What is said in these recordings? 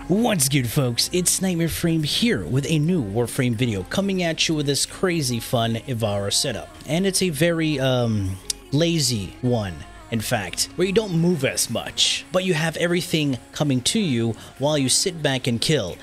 What's good, folks? It's Nightmare Frame here with a new Warframe video coming at you with this crazy fun Ivara setup. And it's a very, lazy one, in fact, where you don't move as much, but you have everything coming to you while you sit back and kill.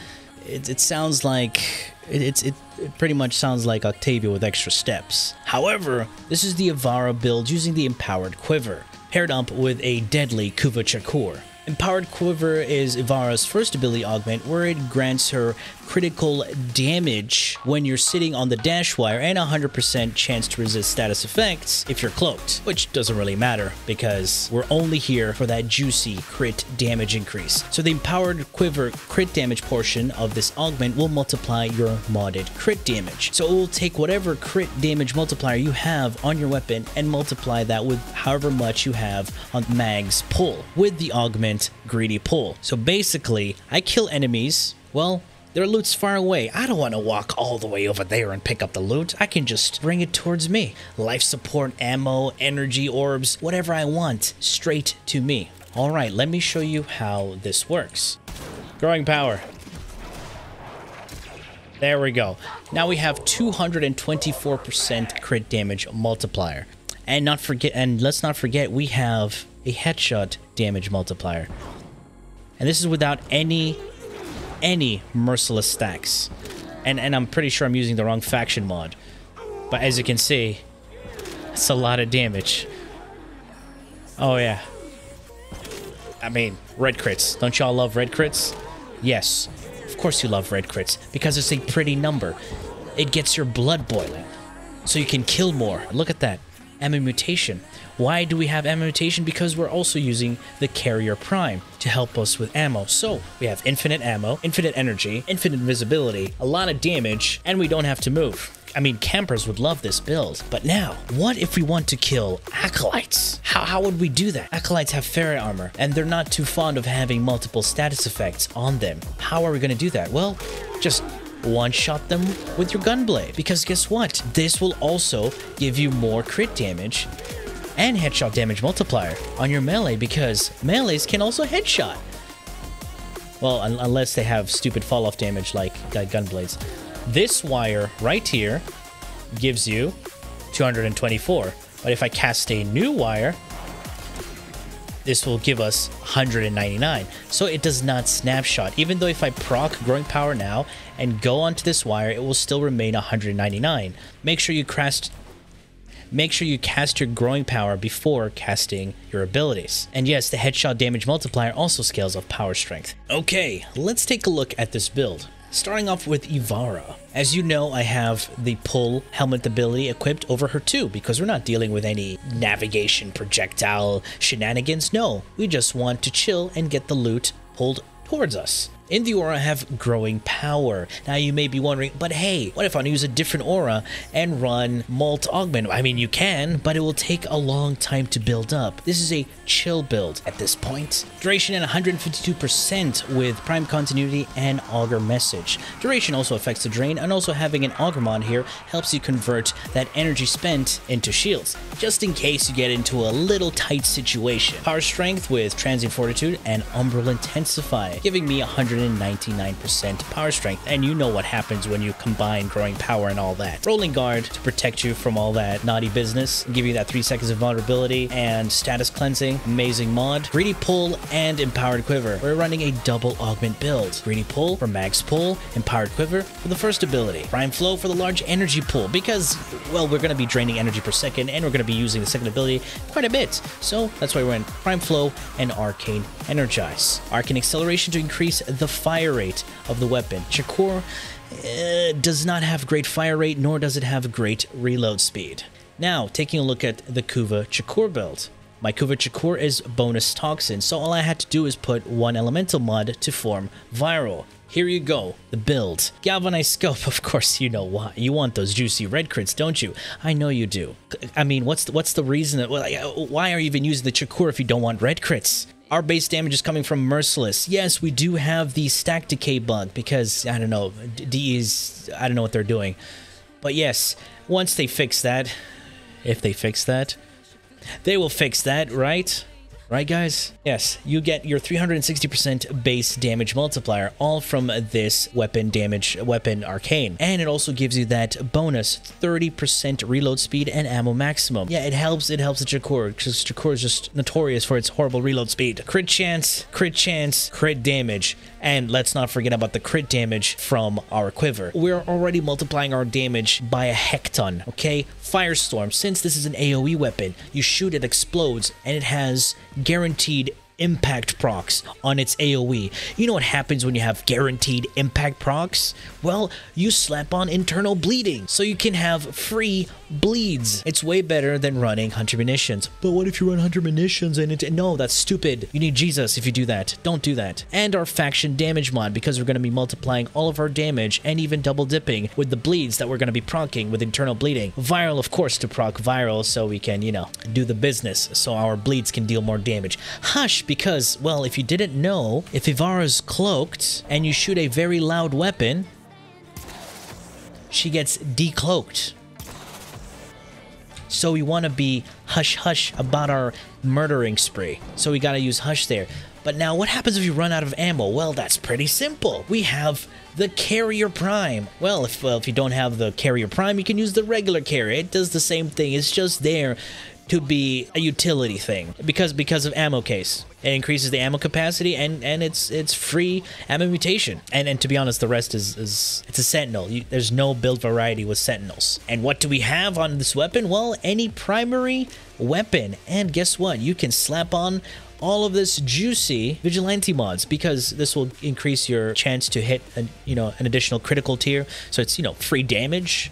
It sounds like... It pretty much sounds like Octavia with extra steps. However, this is the Ivara build using the Empowered Quiver, paired up with a deadly Kuva Chakur. Empowered Quiver is Ivara's first ability augment, where it grants her critical damage when you're sitting on the dash wire and 100% chance to resist status effects if you're cloaked, which doesn't really matter because we're only here for that juicy crit damage increase. So the Empowered Quiver crit damage portion of this augment will multiply your modded crit damage. So it will take whatever crit damage multiplier you have on your weapon and multiply that with however much you have on Mag's pull with the augment Greedy Pull. So basically, I kill enemies, well, their loot's far away. I don't want to walk all the way over there and pick up the loot. I can just bring it towards me. Life support, ammo, energy orbs, whatever I want, straight to me. All right, let me show you how this works. Growing power. There we go. Now we have 224% crit damage multiplier. And let's not forget we have a headshot damage multiplier. And this is without any merciless stacks. And I'm pretty sure I'm using the wrong faction mod. But as you can see, it's a lot of damage. Oh yeah. I mean, red crits. Don't y'all love red crits? Yes. Of course you love red crits, because it's a pretty number. It gets your blood boiling, so you can kill more. Look at that. Ammo mutation. Why do we have ammo mutation? Because we're also using the Carrier Prime to help us with ammo. So we have infinite ammo, infinite energy, infinite visibility, a lot of damage, and we don't have to move. I mean, campers would love this build. But now, what if we want to kill Acolytes? How would we do that? Acolytes have ferret armor, and they're not too fond of having multiple status effects on them. How are we going to do that? Well, just one-shot them with your gunblade, because guess what? This will also give you more crit damage and headshot damage multiplier on your melee, because melees can also headshot. Well, unless they have stupid fall-off damage like gunblades. This wire right here gives you 224, but if I cast a new wire, this will give us 199. So it does not snapshot. Even though if I proc growing power now and go onto this wire, it will still remain 199. Make sure you cast your growing power before casting your abilities. And yes, the headshot damage multiplier also scales off power strength. Okay, let's take a look at this build. Starting off with Ivara. As you know, I have the pull helmet ability equipped over her too, because we're not dealing with any navigation projectile shenanigans. No, we just want to chill and get the loot pulled towards us. In the aura, I have growing power. Now you may be wondering, but hey, what if I use a different aura and run Molt Augment? I mean, you can, but it will take a long time to build up. This is a chill build at this point. Duration at 152% with Prime Continuity and Augur Message. Duration also affects the drain, and also having an Augur mod here helps you convert that energy spent into shields, just in case you get into a little tight situation. Power Strength with Transient Fortitude and Umbral Intensify, giving me 199% power strength, and you know what happens when you combine growing power and all that. Rolling Guard to protect you from all that naughty business, give you that 3 seconds of vulnerability and status cleansing. Amazing mod. Greedy Pull and Empowered Quiver. We're running a double augment build. Greedy Pull for Mag's pull, Empowered Quiver for the first ability. Prime Flow for the large energy pull, because, well, we're going to be draining energy per second, and we're going to be using the second ability quite a bit. So that's why we're in Prime Flow and Arcane Energize. Arcane Acceleration to increase the fire rate of the weapon. Chakur does not have great fire rate, nor does it have great reload speed. Now, taking a look at the Kuva Chakur build. My Kuva Chakur is bonus toxin, so all I had to do is put one elemental mod to form Viral. Here you go, the build. Galvanized Scope, of course you know why. You want those juicy red crits, don't you? I know you do. I mean, what's the reason that, why are you even using the Chakur if you don't want red crits? Our base damage is coming from Merciless. Yes, we do have the stack decay bug because, I don't know, DEs, I don't know what they're doing. But yes, once they fix that, if they fix that, they will fix that, right? Right, guys? Yes, you get your 360% base damage multiplier, all from this weapon arcane. And it also gives you that bonus 30% reload speed and ammo maximum. Yeah, it helps the Jakkur, because Jakkur is just notorious for its horrible reload speed. Crit chance, crit damage. And let's not forget about the crit damage from our quiver. We're already multiplying our damage by a hecton, okay? Firestorm, since this is an AoE weapon, you shoot, it explodes, and it has guaranteed impact procs on its AoE. You know what happens when you have guaranteed impact procs? Well, you slap on internal bleeding, so you can have free bleeds. It's way better than running 100 munitions. But what if you run 100 munitions and it... No, that's stupid. You need Jesus if you do that. Don't do that. And our faction damage mod, because we're going to be multiplying all of our damage and even double dipping with the bleeds that we're going to be proccing with internal bleeding. Viral, of course, to proc viral, so we can, you know, do the business, so our bleeds can deal more damage. Hush, because, well, if you didn't know, if Ivara's cloaked and you shoot a very loud weapon, she gets decloaked. So we want to be hush-hush about our murdering spree. So we got to use hush there. But now what happens if you run out of ammo? Well, that's pretty simple. We have the Carrier Prime. Well, if you don't have the Carrier Prime, you can use the regular carrier. It does the same thing. It's just there to be a utility thing because of ammo case. It increases the ammo capacity and it's free ammo mutation. And to be honest, the rest is it's a sentinel. There's no build variety with sentinels. And what do we have on this weapon? Well, any primary weapon. And guess what? You can slap on all of this juicy vigilante mods, because this will increase your chance to hit an additional critical tier. So it's, free damage.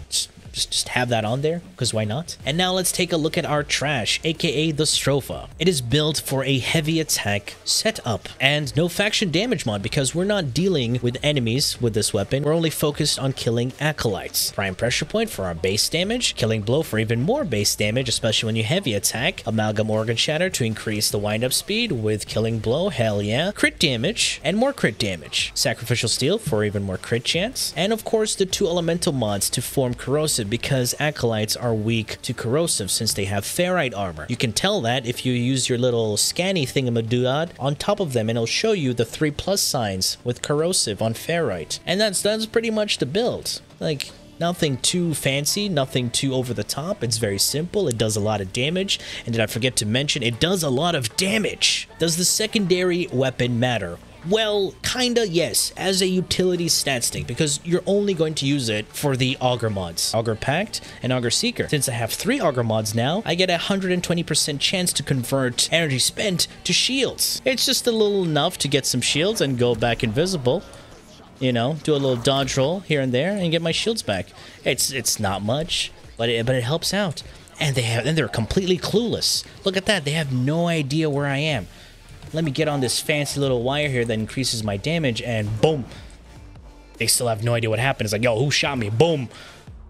Just have that on there, because why not? And now let's take a look at our trash, aka the Stropha. It is built for a heavy attack setup and no faction damage mod, because we're not dealing with enemies with this weapon. We're only focused on killing acolytes. Prime pressure point for our base damage, killing blow for even more base damage, especially when you heavy attack, amalgam organ shatter to increase the wind up speed with killing blow, hell yeah, crit damage and more crit damage, sacrificial steel for even more crit chance, and of course the two elemental mods to form corrosive, because acolytes are weak to corrosive since they have ferrite armor. You can tell that if you use your little scanny thingamadooad on top of them, and it'll show you the 3+ signs with corrosive on ferrite. And that's pretty much the build. Like, nothing too fancy, nothing too over the top. It's very simple. It does a lot of damage. And did I forget to mention, it does a lot of damage. Does the secondary weapon matter? Well, kinda, yes, as a utility stat stick, because you're only going to use it for the Augur mods, Augur Pact and Augur Seeker. Since I have 3 Augur mods now, I get a 120% chance to convert energy spent to shields. It's just a little enough to get some shields and go back invisible. Do a little dodge roll here and there and get my shields back. It's not much, but it helps out. And they're completely clueless. Look at that, they have no idea where I am. Let me get on this fancy little wire here that increases my damage, and boom. They still have no idea what happened. It's like, yo, who shot me? Boom.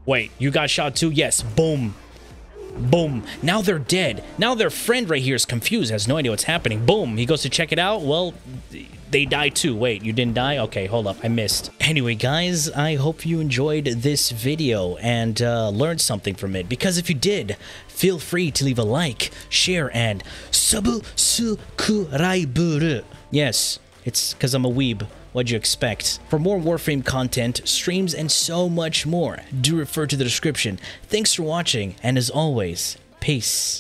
Wait, you got shot too? Yes. Boom. Boom. Now they're dead. Now their friend right here is confused, has no idea what's happening. Boom. He goes to check it out. Well, they die too. Wait, you didn't die? Okay, hold up. I missed. Anyway, guys, I hope you enjoyed this video and learned something from it. Because if you did, feel free to leave a like, share, and subscribe. Yes, it's because I'm a weeb. What'd you expect? For more Warframe content, streams, and so much more, do refer to the description. Thanks for watching, and as always, peace.